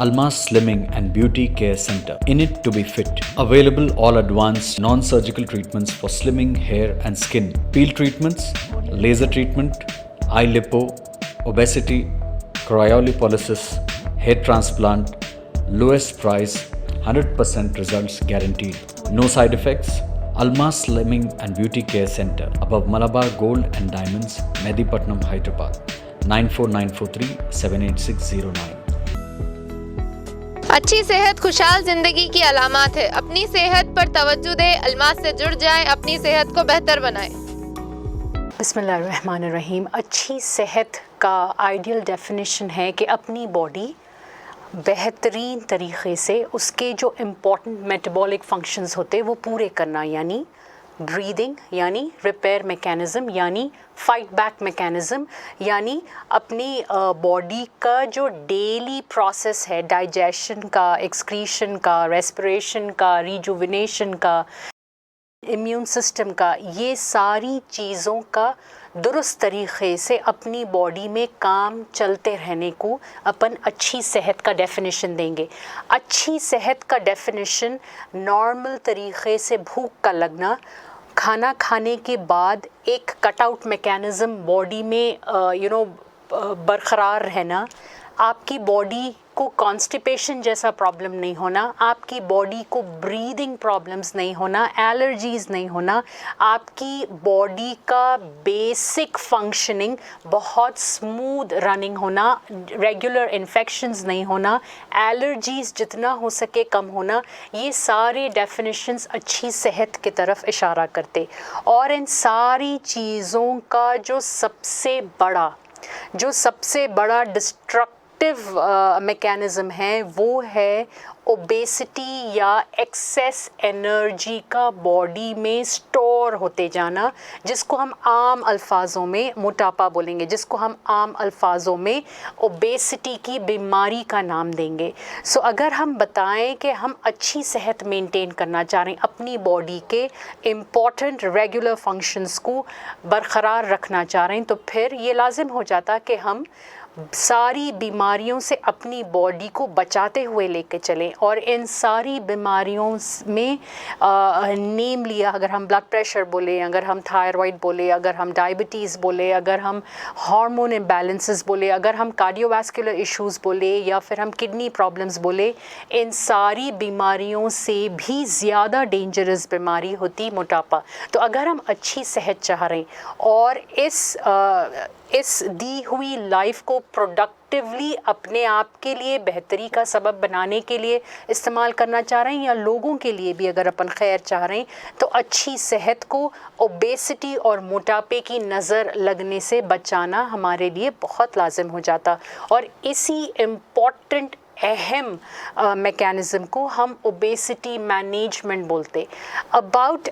Almas Slimming and Beauty Care Center. In it to be fit. Available all advanced non-surgical treatments for slimming, hair and skin. Peel treatments, laser treatment, eye lipo, obesity, cryolipolysis, hair transplant, lowest price, 100% results guaranteed. No side effects. Almas Slimming and Beauty Care Center above Malabar Gold and Diamonds, Medipatnam, Hyderabad. 94943 78609. अच्छी सेहत खुशहाल जिंदगी की अलामत है। अपनी सेहत पर तवज्जो दें, अल्मास से जुड़ जाएं, अपनी सेहत को बेहतर बनाएं। बिस्मिल्लाहिर्रहमानिर्रहीम। अच्छी सेहत का आइडियल डेफिनेशन है कि अपनी बॉडी बेहतरीन तरीक़े से उसके जो इम्पॉर्टेंट मेटाबॉलिक फंक्शंस होते हैं वो पूरे करना, यानी ब्रीदिंग, यानी रिपेयर मैकेनिज़्म, यानी फाइट बैक मैकेनिज़्म, यानी अपनी बॉडी का जो डेली प्रोसेस है डाइजेशन का, एक्सक्रीशन का, रेस्पिरेशन का, रिजुविनेशन का, इम्यून सिस्टम का, ये सारी चीज़ों का दुरुस्त तरीक़े से अपनी बॉडी में काम चलते रहने को अपन अच्छी सेहत का डेफिनेशन देंगे। अच्छी सेहत का डेफिनेशन नॉर्मल तरीक़े से भूख का लगना, खाना खाने के बाद एक कटआउट मैकेनिज़्म बॉडी में बरक़रार रहना, आपकी बॉडी को कॉन्स्टिपेशन जैसा प्रॉब्लम नहीं होना, आपकी बॉडी को ब्रीदिंग प्रॉब्लम्स नहीं होना, एलर्जीज़ नहीं होना, आपकी बॉडी का बेसिक फंक्शनिंग बहुत स्मूथ रनिंग होना, रेगुलर इन्फेक्शंस नहीं होना, एलर्जीज़ जितना हो सके कम होना, ये सारे डेफिनेशंस अच्छी सेहत की तरफ इशारा करते। और इन सारी चीज़ों का जो सबसे बड़ा डिस्ट्रक्टिव मैकेनिज़्म है वो है ओबेसिटी या एक्सेस एनर्जी का बॉडी में स्टोर होते जाना, जिसको हम आम अल्फाजों में मोटापा बोलेंगे, जिसको हम आम अल्फाजों में ओबेसिटी की बीमारी का नाम देंगे। सो अगर हम बताएं कि हम अच्छी सेहत मेंटेन करना चाह रहे हैं, अपनी बॉडी के इम्पॉर्टेंट रेगुलर फंक्शंस को बरकरार रखना चाह रहे हैं, तो फिर ये लाजिम हो जाता कि हम सारी बीमारियों से अपनी बॉडी को बचाते हुए लेके चलें। और इन सारी बीमारियों में नेम लिया, अगर हम ब्लड प्रेशर बोले, अगर हम थायराइड बोले, अगर हम डायबिटीज़ बोले, अगर हम हार्मोन इम्बैलेंसेस बोले, अगर हम कार्डियोवास्कुलर इश्यूज़ बोले, या फिर हम किडनी प्रॉब्लम्स बोले, इन सारी बीमारियों से भी ज़्यादा डेंजरस बीमारी होती मोटापा। तो अगर हम अच्छी सेहत चाह रहे हैं और इस दी हुई लाइफ को प्रोडक्टिवली अपने आप के लिए बेहतरी का सबब बनाने के लिए इस्तेमाल करना चाह रहे हैं, या लोगों के लिए भी अगर अपन खैर चाह रहे हैं, तो अच्छी सेहत को ओबेसिटी और मोटापे की नज़र लगने से बचाना हमारे लिए बहुत लाजिम हो जाता। और इसी इम्पॉर्टेंट अहम मैकेनिज़्म को हम ओबेसिटी मैनेजमेंट बोलते। अबाउट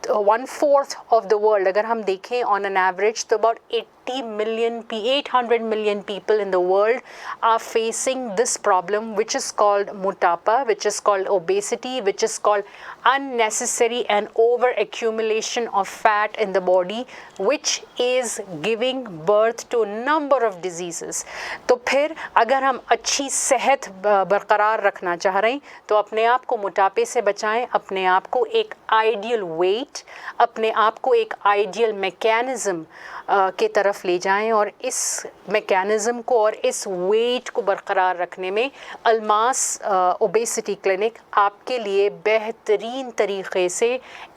1/4 ऑफ द वर्ल्ड अगर हम देखें ऑन एन एवरेज, तो about 800 million people in the world are facing this problem, which is called motapa, which is called obesity, which is called unnecessary and over accumulation of fat in the body, which is giving birth to number of diseases. तो फिर अगर हम अच्छी सेहत बरकरार रखना चाह रहे हैं, तो अपने आप को मोटापे से बचाएं, अपने आप को एक आइडियल वेट, अपने आप को एक आइडियल मैकेनिज़्म के तरफ ले जाएं। और इस मैकेनिज़्म को और इस वेट को बरकरार रखने में अल्मास ओबेसिटी क्लिनिक आपके लिए बेहतरीन तरीक़े से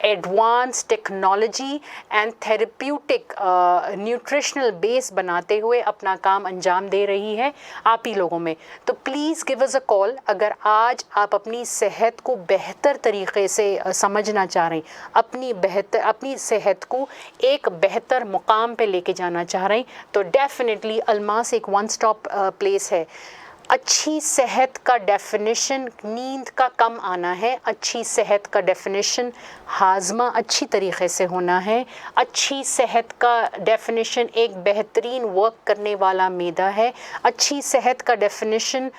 advance technology and therapeutic nutritional base बनाते हुए अपना काम अंजाम दे रही है आप ही लोगों में। तो please give us a call अगर आज आप अपनी सेहत को बेहतर तरीक़े से समझना चाह रहे हैं, अपनी सेहत को एक बेहतर मुकाम पे लेके जाना चाह रहे हैं, तो डेफिनेटली अल्मास एक वन स्टॉप प्लेस है। अच्छी सेहत का डेफिनेशन नींद का कम आना है, अच्छी सेहत का डेफिनेशन हाजमा अच्छी तरीक़े से होना है, अच्छी सेहत का डेफिनेशन एक बेहतरीन वर्क करने वाला मैदा है, अच्छी सेहत का definition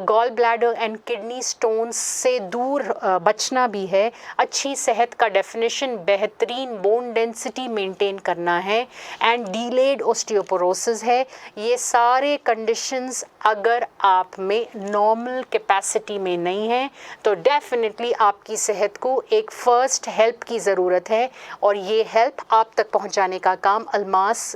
gall bladder and kidney stones से दूर बचना भी है, अच्छी सेहत का डेफिनेशन बेहतरीन बोन डेंसिटी मेंटेन करना है एंड डिलेड ऑस्टियोपोरोसिस है। ये सारे कंडीशंस अगर आप में नॉर्मल कैपेसिटी में नहीं है तो डेफिनेटली आपकी सेहत को एक फ़र्स्ट हेल्प की ज़रूरत है, और ये हेल्प आप तक पहुंचाने का काम अल्मास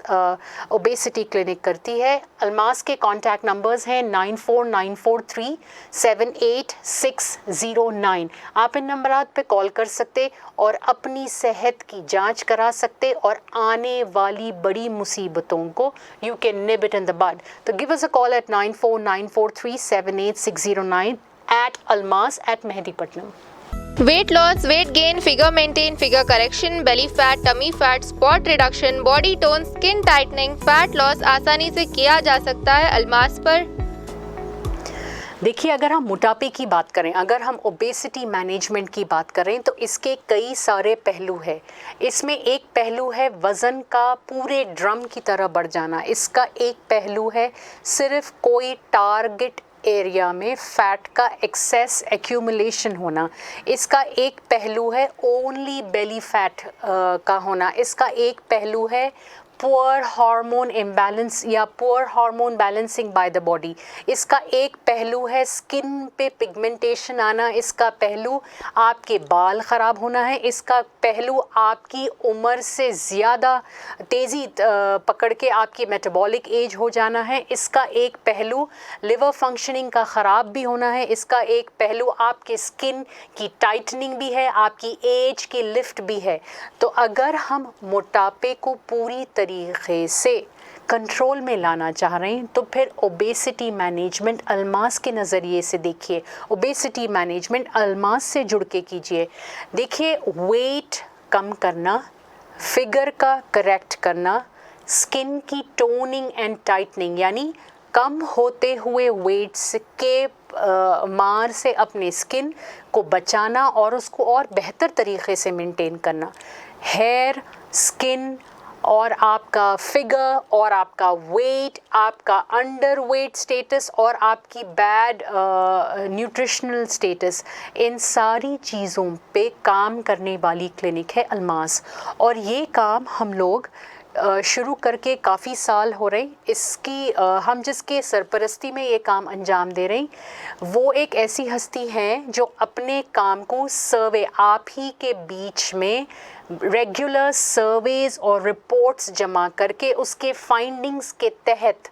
ओबेसिटी क्लिनिक करती है। अल्मास के कॉन्टैक्ट नंबर्स हैं 9494378609। आप इन नंबरात पे कॉल कर सकते और अपनी सेहत की जांच करा सकते और आने वाली बड़ी मुसीबतों को you can nip it in the bud. तो give us a call at 9494378609 at Almas at Mehdipatnam. Weight loss, weight gain, figure maintain, figure correction, belly fat, tummy fat, spot reduction, body tone, skin tightening, fat loss आसानी से किया जा सकता है अल्मास पर। देखिए, अगर हम मोटापे की बात करें, अगर हम ओबेसिटी मैनेजमेंट की बात करें तो इसके कई सारे पहलू हैं। इसमें एक पहलू है वज़न का पूरे ड्रम की तरह बढ़ जाना। इसका एक पहलू है सिर्फ कोई टारगेट एरिया में फैट का एक्सेस एक्यूमुलेशन होना। इसका एक पहलू है ओनली बेली फैट का होना। इसका एक पहलू है पुअर हार्मोन इम्बैलेंस या poor hormone balancing by the body. इसका एक पहलू है स्किन पे पिगमेंटेशन आना। इसका पहलू आपके बाल ख़राब होना है। इसका पहलू आपकी उम्र से ज़्यादा तेज़ी पकड़ के आपकी मेटाबॉलिक एज हो जाना है। इसका एक पहलू लिवर फंक्शनिंग का ख़राब भी होना है। इसका एक पहलू आपके स्किन की टाइटनिंग भी है, आपकी एज की लिफ्ट भी है। तो अगर हम मोटापे को पूरी तरीके से कंट्रोल में लाना चाह रहे हैं तो फिर ओबेसिटी मैनेजमेंट अल्मास के नज़रिए से देखिए। ओबेसिटी मैनेजमेंट अल्मास से जुड़ के कीजिए। देखिए, वेट कम करना, फिगर का करेक्ट करना, स्किन की टोनिंग एंड टाइटनिंग यानी कम होते हुए वेट्स के मार से अपने स्किन को बचाना और उसको और बेहतर तरीके से मेंटेन करना। हेयर, स्किन और आपका फिगर और आपका वेट, आपका अंडर वेट स्टेटस और आपकी बैड न्यूट्रिशनल स्टेटस, इन सारी चीज़ों पे काम करने वाली क्लिनिक है अल्मास। और ये काम हम लोग शुरू करके काफ़ी साल हो रहे। इसकी हम जिसके सरपरस्ती में ये काम अंजाम दे रहे हैं वो एक ऐसी हस्ती हैं जो अपने काम को सर्वे आप ही के बीच में रेगुलर सर्वेज और रिपोर्ट्स जमा करके उसके फाइंडिंग्स के तहत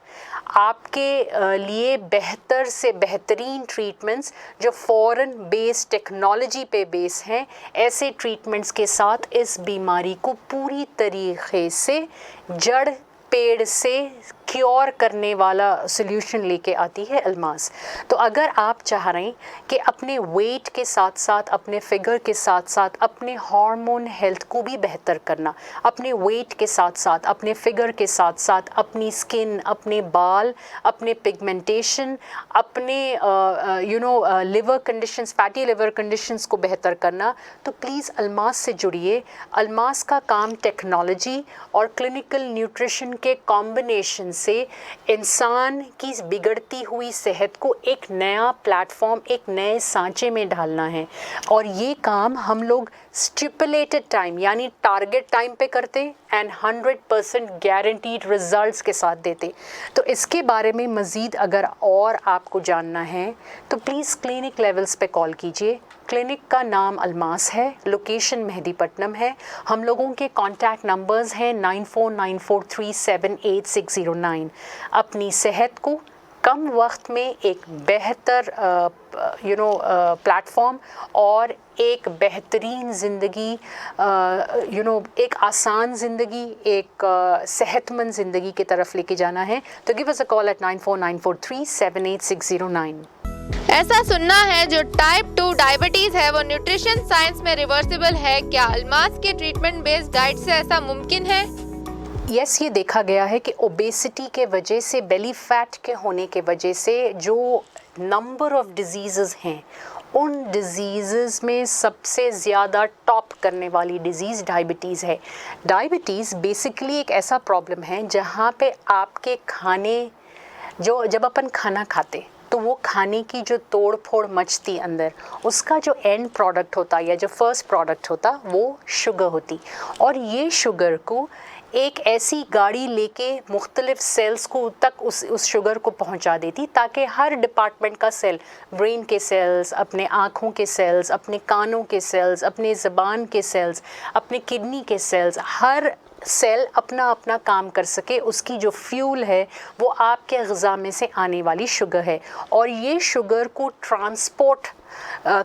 आपके लिए बेहतर से बेहतरीन ट्रीटमेंट्स जो फ़ॉरेन बेस्ड टेक्नोलॉजी पे बेस हैं, ऐसे ट्रीटमेंट्स के साथ इस बीमारी को पूरी तरीके से जड़ पेड़ से क्योर करने वाला सॉल्यूशन लेके आती है अल्मास। तो अगर आप चाह रहे हैं कि अपने वेट के साथ साथ, अपने फिगर के साथ साथ अपने हार्मोन हेल्थ को भी बेहतर करना, अपने वेट के साथ साथ, अपने फिगर के साथ साथ अपनी स्किन, अपने बाल, अपने पिगमेंटेशन, अपने liver conditions, fatty liver conditions को बेहतर करना, तो प्लीज़ अल्मास से जुड़िए। अल्मास का काम टेक्नोलॉजी और क्लिनिकल न्यूट्रिशन के कॉम्बिनेशन से इंसान की बिगड़ती हुई सेहत को एक नया प्लेटफॉर्म, एक नए सांचे में ढालना है। और ये काम हम लोग स्टिपुलेटेड टाइम यानी टारगेट टाइम पे करते एंड 100% गारंटीड रिजल्ट्स के साथ देते। तो इसके बारे में मज़ीद अगर और आपको जानना है तो प्लीज़ क्लिनिक लेवल्स पे कॉल कीजिए। क्लिनिक का नाम अल्मास है, लोकेशन मेहदीपट्टनम है। हम लोगों के कॉन्टैक्ट नंबर्स हैं 9494378609। अपनी सेहत को कम वक्त में एक बेहतर प्लेटफॉर्म और एक बेहतरीन ज़िंदगी, एक आसान ज़िंदगी, एक सेहतमंद ज़िंदगी की तरफ लेके जाना है। तो give us a call at 9494378609। ऐसा सुनना है जो टाइप 2 डायबिटीज है वो न्यूट्रिशन साइंस में रिवर्सिबल है। क्या अल्मास के ट्रीटमेंट बेस्ड डाइट से ऐसा मुमकिन है? यस, ये देखा गया है कि ओबेसिटी के वजह से, बेली फैट के होने के वजह से जो नंबर ऑफ डिजीज़ हैं, उन डिजीज़ में सबसे ज़्यादा टॉप करने वाली डिज़ीज़ डायबिटीज़ है। डायबिटीज़ बेसिकली एक ऐसा प्रॉब्लम है जहाँ पे आपके खाने, जब अपन खाना खाते तो तो वो खाने की जो तोड़ फोड़ मचती अंदर, उसका जो एंड प्रोडक्ट होता या जो फर्स्ट प्रोडक्ट होता वो शुगर होती। और ये शुगर को एक ऐसी गाड़ी लेके मुख्तलिफ सेल्स को तक उस शुगर को पहुंचा देती, ताकि हर डिपार्टमेंट का सेल, ब्रेन के सेल्स, अपने आँखों के सेल्स, अपने कानों के सेल्स, अपने ज़बान के सेल्स, अपने किडनी के सेल्स, हर सेल अपना अपना काम कर सके। उसकी जो फ्यूल है वो आपके ग़िज़ा में से आने वाली शुगर है। और ये शुगर को ट्रांसपोर्ट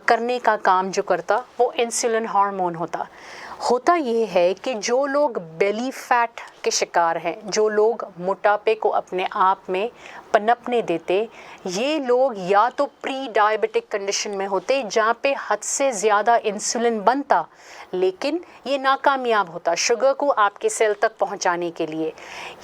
करने का काम जो करता वो इंसुलिन हार्मोन होता ये है कि जो लोग बेली फैट के शिकार हैं, जो लोग मोटापे को अपने आप में पनपने देते, ये लोग या तो प्री डायबिटिक कंडीशन में होते जहाँ पे हद से ज़्यादा इंसुलिन बनता लेकिन ये नाकामयाब होता शुगर को आपके सेल तक पहुँचाने के लिए।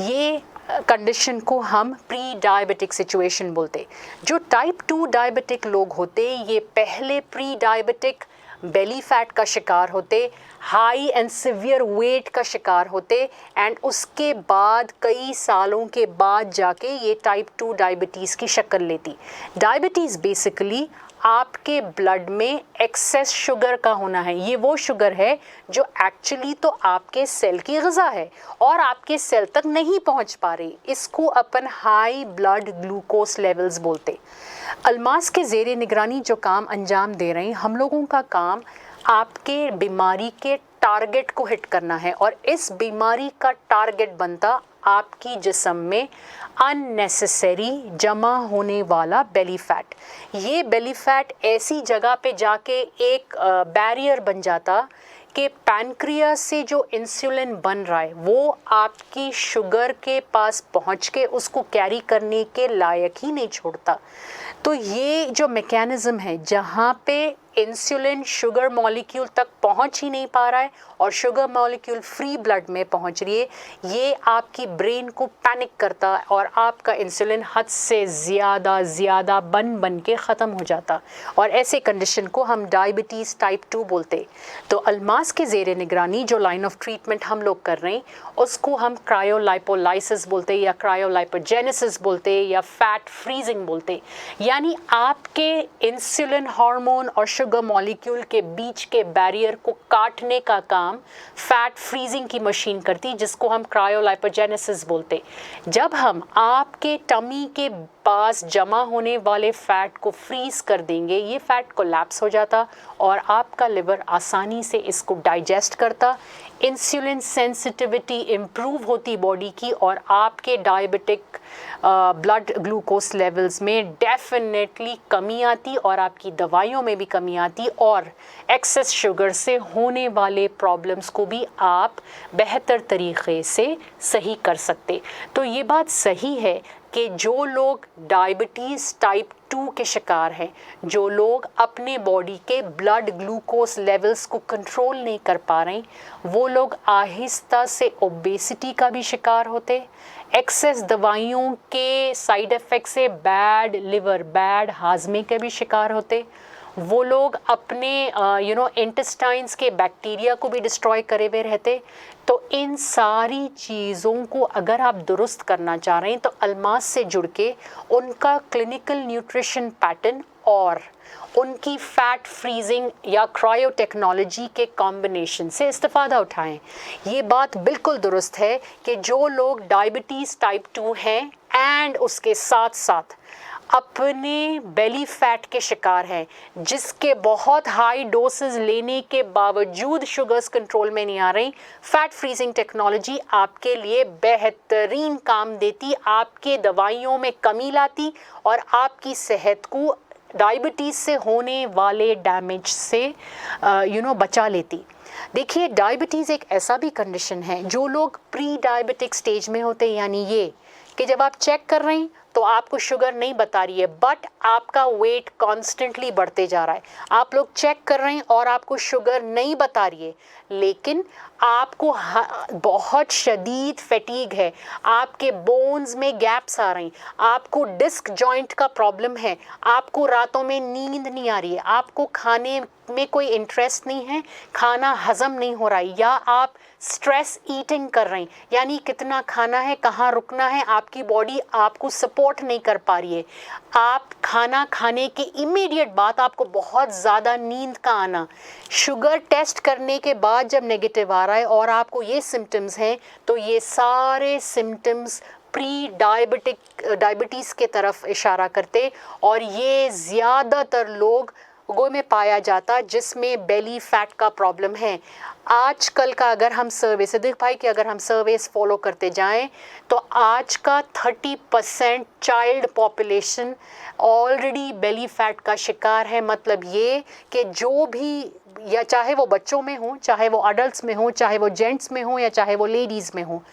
ये कंडीशन को हम प्री डायबिटिक सिचुएशन बोलते। जो टाइप 2 डायबिटिक लोग होते ये पहले प्री डायबिटिक बेली फैट का शिकार होते, हाई एंड सिवियर वेट का शिकार होते, एंड उसके बाद कई सालों के बाद जाके ये टाइप 2 डायबिटीज़ की शक्ल लेती। डायबिटीज़ बेसिकली आपके ब्लड में एक्सेस शुगर का होना है। ये वो शुगर है जो एक्चुअली तो आपके सेल की ग़िज़ा है और आपके सेल तक नहीं पहुंच पा रही। इसको अपन हाई ब्लड ग्लूकोज लेवल्स बोलते। अल्मास के ज़ेरे निगरानी जो काम अंजाम दे रहे हैं, हम लोगों का काम आपके बीमारी के टारगेट को हिट करना है। और इस बीमारी का टारगेट बनता आपकी जिस्म में अननेसेसरी जमा होने वाला बेली फैट। ये बेली फैट ऐसी जगह पे जाके एक बैरियर बन जाता कि पैनक्रियास से जो इंसुलिन बन रहा है वो आपकी शुगर के पास पहुंच के उसको कैरी करने के लायक ही नहीं छोड़ता। तो ये जो मैकेनिज़्म है जहाँ पे इंसुलिन शुगर मॉलिक्यूल तक पहुंच ही नहीं पा रहा है और शुगर मॉलिक्यूल फ्री ब्लड में पहुंच रही है, ये आपकी ब्रेन को पैनिक करता है और आपका इंसुलिन हद से ज़्यादा बन के ख़त्म हो जाता। और ऐसे कंडीशन को हम डायबिटीज़ टाइप 2 बोलते। तो अल्मास के ज़ेरे निगरानी जो लाइन ऑफ ट्रीटमेंट हम लोग कर रहे हैं उसको हम क्रायोलाइपोलाइसिस बोलते या क्रायोलाइपोजेनेसिस बोलते या फैट फ्रीजिंग बोलते। यानी आपके इंसुलिन हार्मोन और शुगर मॉलिक्यूल के बीच के बैरियर को काटने का काम फैट फ्रीजिंग की मशीन करती, जिसको हम क्रायोलाइपोजेनेसिस बोलते। जब हम आपके टमी के पास जमा होने वाले फैट को फ्रीज कर देंगे, ये फैट कोलैप्स हो जाता और आपका लिवर आसानी से इसको डाइजेस्ट करता। इंसुलिन सेंसिटिविटी इम्प्रूव होती बॉडी की और आपके डायबिटिक ब्लड ग्लूकोज लेवल्स में डेफिनेटली कमी आती और आपकी दवाइयों में भी कमी आती और एक्सेस शुगर से होने वाले प्रॉब्लम्स को भी आप बेहतर तरीक़े से सही कर सकते। तो ये बात सही है कि जो लोग डायबिटीज़ टाइप 2 के शिकार हैं, जो लोग अपने बॉडी के ब्लड ग्लूकोज लेवल्स को कंट्रोल नहीं कर पा रहे, वो लोग आहिस्ता से ओबेसिटी का भी शिकार होते, एक्सेस दवाइयों के साइड इफ़ेक्ट से बैड लिवर, बैड हाजमे के भी शिकार होते। वो लोग अपने इंटेस्टाइन्स के बैक्टीरिया को भी डिस्ट्रॉय करे हुए रहते। तो इन सारी चीज़ों को अगर आप दुरुस्त करना चाह रहे हैं तो अल्मास से जुड़ के उनका क्लिनिकल न्यूट्रिशन पैटर्न और उनकी फैट फ्रीजिंग या क्रायो टेक्नोलॉजी के कॉम्बिनेशन से इस्तेफ़ादा उठाएं। ये बात बिल्कुल दुरुस्त है कि जो लोग डायबिटीज़ टाइप 2 हैं एंड उसके साथ साथ अपने बेली फैट के शिकार हैं, जिसके बहुत हाई डोसेस लेने के बावजूद शुगर्स कंट्रोल में नहीं आ रही, फैट फ्रीजिंग टेक्नोलॉजी आपके लिए बेहतरीन काम देती, आपके दवाइयों में कमी लाती और आपकी सेहत को डायबिटीज़ से होने वाले डैमेज से बचा लेती। देखिए, डायबिटीज़ एक ऐसा भी कंडीशन है जो लोग प्री डायबिटिक स्टेज में होते हैं, यानी ये कि जब आप चेक कर रहे हैं तो आपको शुगर नहीं बता रही है बट आपका वेट कॉन्स्टेंटली बढ़ते जा रहा है। आप लोग चेक कर रहे हैं और आपको शुगर नहीं बता रही है लेकिन आपको बहुत शदीद फैटीग है, आपके बोन्स में गैप्स आ रहे हैं, आपको डिस्क जॉइंट का प्रॉब्लम है, आपको रातों में नींद नहीं आ रही है, आपको खाने में कोई इंटरेस्ट नहीं है, खाना हज़म नहीं हो रहा है, या आप स्ट्रेस ईटिंग कर रहे हैं, यानी कितना खाना है, कहाँ रुकना है, आपकी बॉडी आपको सपोर्ट नहीं कर पा रही है। आप खाना खाने के इमीडिएट बाद आपको बहुत ज़्यादा नींद का आना, शुगर टेस्ट करने के बाद जब नेगेटिव आ रहा है और आपको ये सिम्टम्स हैं, तो ये सारे सिम्टम्स प्री डायबिटीज़ के तरफ इशारा करते, और ये ज़्यादातर लोगों में पाया जाता जिसमें बेली फैट का प्रॉब्लम है। आजकल का अगर हम सर्वे से देख पाए कि अगर हम सर्वेस फॉलो करते जाएं तो आज का 30% child population already belly fat का शिकार है। मतलब ये कि जो भी, या चाहे वो बच्चों में हो, चाहे वो अडल्ट्स में हो, चाहे वो जेंट्स में हो, या चाहे वो लेडीज़ में हो,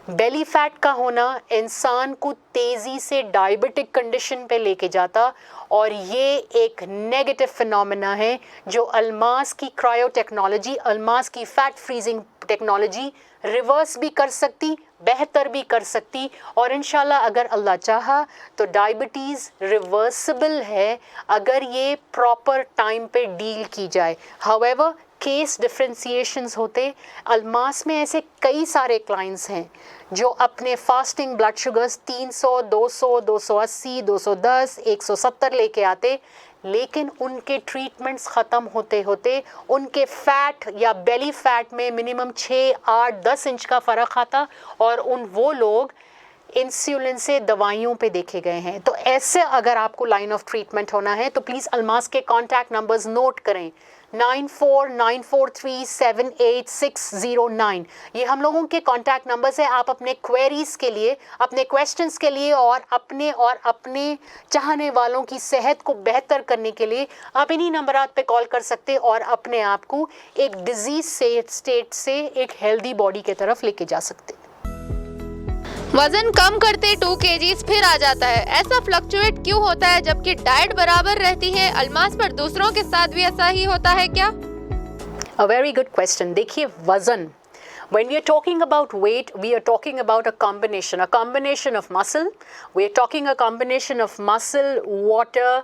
बेली फैट का होना इंसान को तेज़ी से डायबिटिक कंडीशन पे लेके जाता, और ये एक नेगेटिव फिनोमेना है जो अल्मास की क्रायो टेक्नोलॉजी, अल्मास की फैट फ्रीजिंग टेक्नोलॉजी रिवर्स भी कर सकती, बेहतर भी कर सकती, और इंशाल्लाह अगर अल्लाह चाहा तो डायबिटीज़ रिवर्सिबल है अगर ये प्रॉपर टाइम पे डील की जाए। हाउएवर केस डिफ्रेंसिएशंस होते। अल्मास में ऐसे कई सारे क्लाइंट्स हैं जो अपने फास्टिंग ब्लड शुगर्स 300, 200, 280, 210, 170 लेके आते, लेकिन उनके ट्रीटमेंट्स ख़त्म होते होते उनके फ़ैट या बेली फ़ैट में मिनिमम 6, 8, 10 इंच का फ़र्क आता, और वो लोग इंसुलिन से दवाइयों पे देखे गए हैं। तो ऐसे अगर आपको लाइन ऑफ ट्रीटमेंट होना है तो प्लीज़ अल्मास के कॉन्टैक्ट नंबर्स नोट करें, 9494378609। ये हम लोगों के कॉन्टैक्ट नंबर्स है। आप अपने क्वेरीज़ के लिए, अपने क्वेश्चंस के लिए, और अपने चाहने वालों की सेहत को बेहतर करने के लिए आप इन्हीं नंबरात पे कॉल कर सकते और अपने आप को एक डिजीज़ स्टेट से एक हेल्दी बॉडी की तरफ लेके जा सकते। वजन कम करते 2 kgs फिर आ जाता है, ऐसा फ्लक्चुएट क्यों होता है जबकि डाइट बराबर रहती है? अल्मास पर दूसरों के साथ भी ऐसा ही होता है क्या? A very good question. देखिए, वज़न, when we are talking about weight, we are talking about a combination of muscle. We are talking a combination of muscle, water,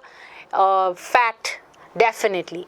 fat, definitely.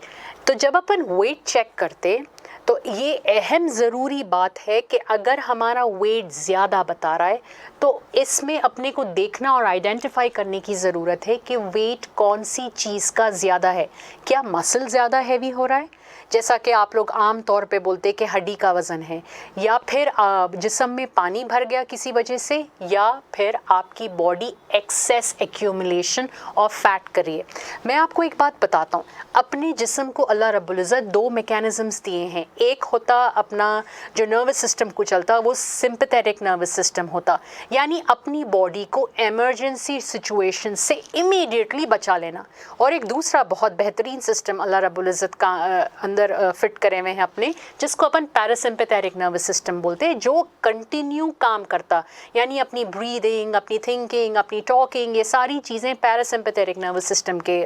तो जब अपन weight check करते तो ये अहम ज़रूरी बात है कि अगर हमारा वेट ज़्यादा बता रहा है तो इसमें अपने को देखना और आइडेंटिफाई करने की ज़रूरत है कि वेट कौन सी चीज़ का ज़्यादा है। क्या मसल ज़्यादा हैवी हो रहा है, जैसा कि आप लोग आम तौर पे बोलते कि हड्डी का वज़न है, या फिर जिस्म में पानी भर गया किसी वजह से, या फिर आपकी body excess accumulation of fat कर रही है। मैं आपको एक बात बताता हूँ, अपने जिस्म को अल्लाह रब्बुल इज़्ज़त 2 मैकेनिज़म्स दिए हैं। एक होता अपना जो नर्वस सिस्टम को चलता, वो सिंपैथेटिक नर्वस सिस्टम होता, यानी अपनी बॉडी को इमरजेंसी सिचुएशन से इमीडिएटली बचा लेना, और एक दूसरा बहुत बेहतरीन सिस्टम अल्लाह रब्बुल इज़्ज़त का अंदर फिट करे हुए हैं अपने, जिसको अपन पैरासिम्पैथेटिक नर्वस सिस्टम बोलते हैं, जो कंटिन्यू काम करता, यानी अपनी ब्रीदिंग, अपनी थिंकिंग, अपनी टॉकिंग, ये सारी चीज़ें पैरासिम्पैथेटिक नर्वस सिस्टम के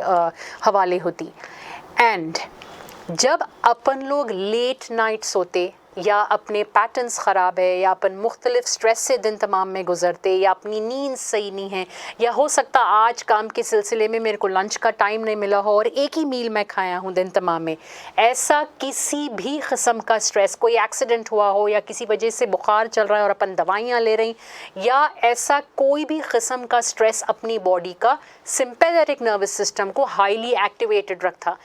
हवाले होती। एंड जब अपन लोग लेट नाइट सोते, या अपने पैटर्न्स ख़राब है, या अपन मुख्तलिफ स्ट्रेस से दिन तमाम में गुजरते, या अपनी नींद सही नहीं है, या हो सकता आज काम के सिलसिले में मेरे को लंच का टाइम नहीं मिला हो और एक ही मील मैं खाया हूँ दिन तमाम में, ऐसा किसी भी किस्म का स्ट्रेस, कोई एक्सीडेंट हुआ हो, या किसी वजह से बुखार चल रहा है और अपन दवाइयाँ ले रही, या ऐसा कोई भी किस्म का स्ट्रेस अपनी बॉडी का सिंपैथेटिक नर्वस सिस्टम को हाईली एक्टिवेटेड रखता,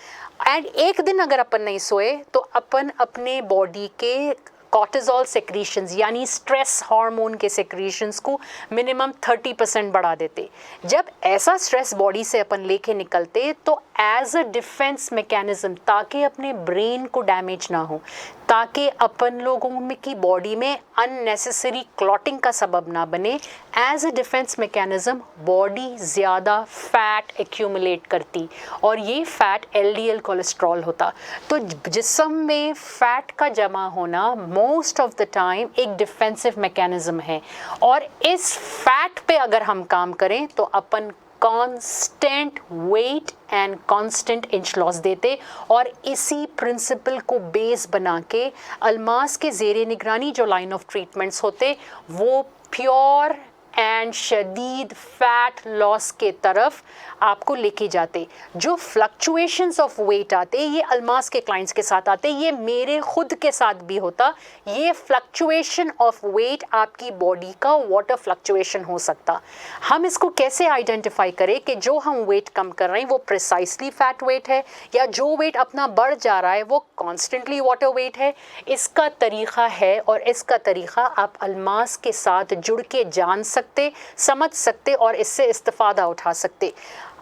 एंड एक दिन अगर अपन नहीं सोए तो अपन अपने बॉडी के कॉर्टिसोल सेक्रीशंस यानी स्ट्रेस हार्मोन के सेक्रीशंस को मिनिमम 30% बढ़ा देते। जब ऐसा स्ट्रेस बॉडी से अपन लेके निकलते तो एज अ डिफेंस मैकेनिज्म, ताकि अपने ब्रेन को डैमेज ना हो, ताकि अपन लोगों में की बॉडी में अननेसेसरी क्लॉटिंग का सबब ना बने, as a defence mechanism body ज़्यादा फैट एक्यूमुलेट करती, और ये फैट LDL कोलेस्ट्रॉल होता। तो जिस्म में फ़ैट का जमा होना मोस्ट ऑफ द टाइम एक डिफेंसिव मैकेनिज्म है, और इस फैट पे अगर हम काम करें तो अपन constant weight and constant inch loss देते, और इसी प्रिंसिपल को बेस बना के अल्मास के ज़ेरे निगरानी जो लाइन ऑफ ट्रीटमेंट्स होते वो प्योर एंड शदीद फैट लॉस के तरफ आपको लेके जाते। जो फ्लक्चुएशंस ऑफ वेट आते ये अल्मास के क्लाइंट्स के साथ आते, ये मेरे खुद के साथ भी होता। ये फ्लक्चुएशन ऑफ वेट आपकी बॉडी का वाटर फ्लक्चुएशन हो सकता। हम इसको कैसे आइडेंटिफाई करें कि जो हम वेट कम कर रहे हैं वो प्रिसाइसली फैट वेट है या जो वेट अपना बढ़ जा रहा है वो कॉन्स्टेंटली वाटर वेट है। इसका तरीक़ा है और इसका तरीक़ा आप अल्मास के साथ जुड़ के जान सकते, समझ सकते और इससे इस्तिफ़ादा उठा सकते।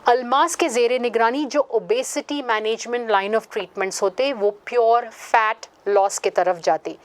अल्मास के ज़ेरे निगरानी जो obesity management line of treatments होते वो प्योर फैट लॉस के तरफ जाते।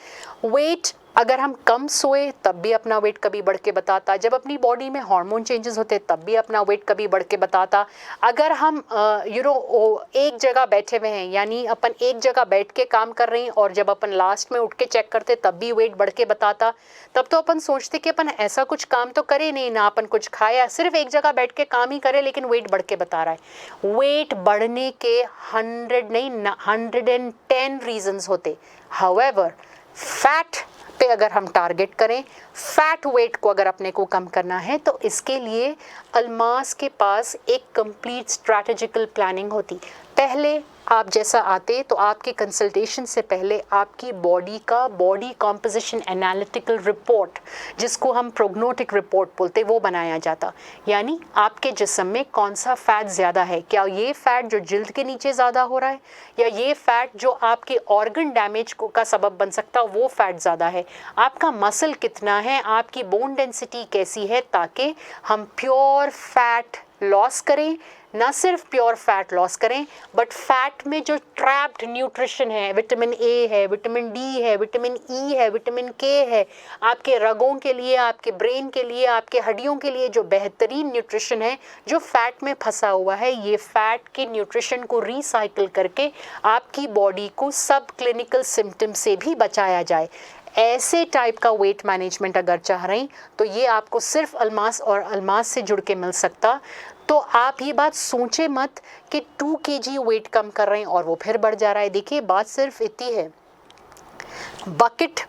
वेट अगर हम कम सोए तब भी अपना वेट कभी बढ़ के बताता, जब अपनी बॉडी में हार्मोन चेंजेस होते तब भी अपना वेट कभी बढ़ के बताता। अगर हम एक जगह बैठे हुए हैं यानी अपन एक जगह बैठ के काम कर रहे हैं और जब अपन लास्ट में उठ के चेक करते तब भी वेट बढ़ के बताता। तब तो अपन सोचते कि अपन ऐसा कुछ काम तो करे नहीं, ना अपन कुछ खाया, सिर्फ एक जगह बैठ के काम ही करे लेकिन वेट बढ़ के बता रहा है। वेट बढ़ने के 110 रीजंस होते। हाउएवर फैट पे अगर हम टारगेट करें, फैट वेट को अगर अपने को कम करना है तो इसके लिए अल्मास के पास एक कंप्लीट स्ट्रैटेजिकल प्लानिंग होती। पहले आप जैसा आते तो आपके कंसल्टेशन से पहले आपकी बॉडी का बॉडी कॉम्पोजिशन एनालिटिकल रिपोर्ट, जिसको हम प्रोग्नोटिक रिपोर्ट बोलते, वो बनाया जाता। यानी आपके जिस्म में कौन सा फ़ैट ज़्यादा है, क्या ये फ़ैट जो जिल्द के नीचे ज़्यादा हो रहा है या ये फ़ैट जो आपके ऑर्गन डैमेज का सबब बन सकता वो फ़ैट ज़्यादा है, आपका मसल कितना है, आपकी बोन डेंसिटी कैसी है, ताकि हम प्योर फैट लॉस करें। ना सिर्फ प्योर फैट लॉस करें बट फैट में जो ट्रैप्ड न्यूट्रिशन है, विटामिन ए है, विटामिन डी है, विटामिन ई है, विटामिन के है, आपके रगों के लिए, आपके ब्रेन के लिए, आपके हड्डियों के लिए जो बेहतरीन न्यूट्रिशन है जो फैट में फंसा हुआ है, ये फैट के न्यूट्रिशन को रिसाइकिल करके आपकी बॉडी को सब क्लिनिकल सिम्टम से भी बचाया जाए। ऐसे टाइप का वेट मैनेजमेंट अगर चाह रहे हैं तो ये आपको सिर्फ अल्मास और अल्मास से जुड़ के मिल सकता। तो आप ये बात सोचे मत कि 2 kg वेट कम कर रहे हैं और वो फिर बढ़ जा रहा है। देखिए बात सिर्फ इतनी है, बकेट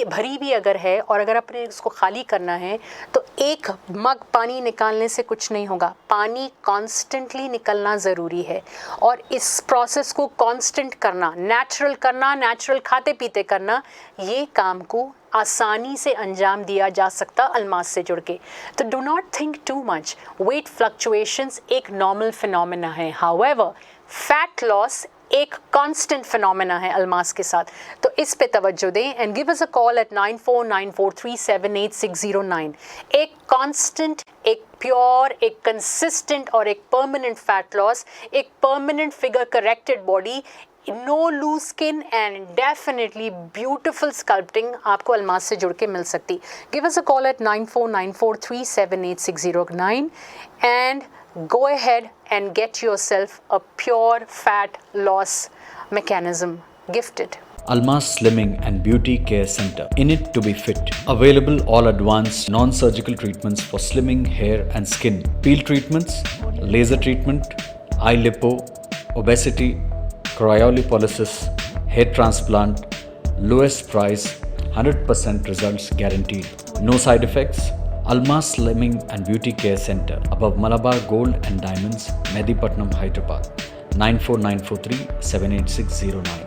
भरी भी अगर है और अगर अपने उसको खाली करना है तो एक मग पानी निकालने से कुछ नहीं होगा। पानी कॉन्स्टेंटली निकलना ज़रूरी है और इस प्रोसेस को कांस्टेंट करना, नेचुरल खाते पीते करना, ये काम को आसानी से अंजाम दिया जा सकता अल्मास से जुड़ के। तो do not think too much. Weight fluctuations एक नॉर्मल फिनोमेना है, हाउएवर फैट लॉस एक कांस्टेंट फिनोमेना है अल्मास के साथ। तो इस पे तवज्जो दें and give us a call at 9494378609। एक कांस्टेंट, एक प्योर, एक कंसिस्टेंट और एक परमानेंट फैट लॉस, एक permanent figure corrected body, no loose skin and definitely beautiful sculpting आपको अल्मास से जुड़ के मिल सकती। Give us a call at 9494378609 and go ahead and get yourself a pure fat loss mechanism gifted. Almas Slimming and Beauty Care Center. In it to be fit. Available all advanced non-surgical treatments for slimming hair and skin. Peel treatments, laser treatment, eye lipo, obesity, cryolipolysis, hair transplant. Lowest price, 100% results guaranteed. No side effects. Almas Slimming and Beauty Care Center above Malabar Gold and Diamonds, Medipatnam, Hyderabad. 94943 78609.